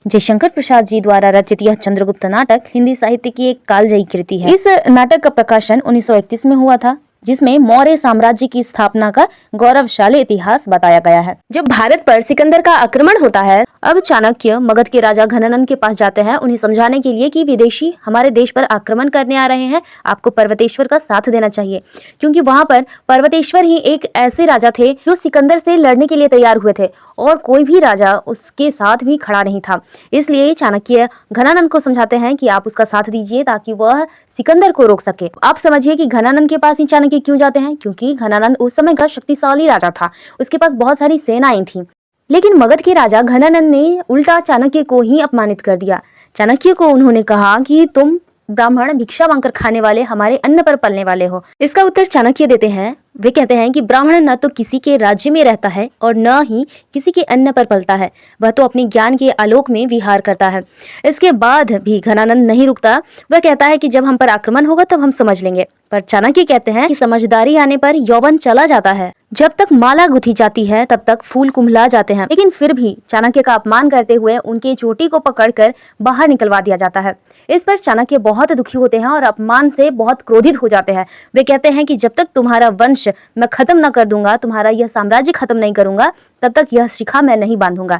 जयशंकर प्रसाद जी द्वारा रचित यह चंद्रगुप्त नाटक हिंदी साहित्य की एक कालजयी कृति है। इस नाटक का प्रकाशन 1931 में हुआ था, जिसमें मौर्य साम्राज्य की स्थापना का गौरवशाली इतिहास बताया गया है। जब भारत पर सिकंदर का आक्रमण होता है, अब चाणक्य मगध के राजा घनानंद के पास जाते हैं उन्हें समझाने के लिए कि विदेशी हमारे देश पर आक्रमण करने आ रहे हैं, आपको पर्वतेश्वर का साथ देना चाहिए, क्योंकि वहां पर पर्वतेश्वर ही एक ऐसे राजा थे जो सिकंदर से लड़ने के लिए तैयार हुए थे और कोई भी राजा उसके साथ भी खड़ा नहीं था। इसलिए चाणक्य घनानंद को समझाते हैं कि आप उसका साथ दीजिए ताकि वह सिकंदर को रोक सके। आप समझिए कि घनानंद के पास ही चाणक्य क्यों जाते हैं, क्योंकि घनानंद उस समय का शक्तिशाली राजा था, उसके पास बहुत सारी सेनाएं थी। लेकिन मगध के राजा घनानंद ने उल्टा चाणक्य को ही अपमानित कर दिया। चाणक्य को उन्होंने कहा कि तुम ब्राह्मण भिक्षा मांगकर खाने वाले, हमारे अन्न पर पलने वाले हो। इसका उत्तर चाणक्य देते हैं, वे कहते हैं कि ब्राह्मण न तो किसी के राज्य में रहता है और न ही किसी के अन्न पर पलता है, वह तो अपने ज्ञान के आलोक में विहार करता है। इसके बाद भी घनानंद नहीं रुकता, वह कहता है कि जब हम पर आक्रमण होगा तब हम समझ लेंगे। पर चाणक्य कहते हैं कि समझदारी आने पर यौवन चला जाता है, जब तक माला गुथी जाती है तब तक फूल कुम्हला जाते हैं। लेकिन फिर भी चाणक्य का अपमान करते हुए उनके चोटी को पकड़कर बाहर निकलवा दिया जाता है। इस पर चाणक्य बहुत दुखी होते हैं और अपमान से बहुत क्रोधित हो जाते हैं। वे कहते हैं कि जब तक तुम्हारा वंश मैं खत्म न कर दूंगा, तुम्हारा यह साम्राज्य खत्म नहीं करूंगा, तब तक यह शिखा मैं नहीं बांधूंगा।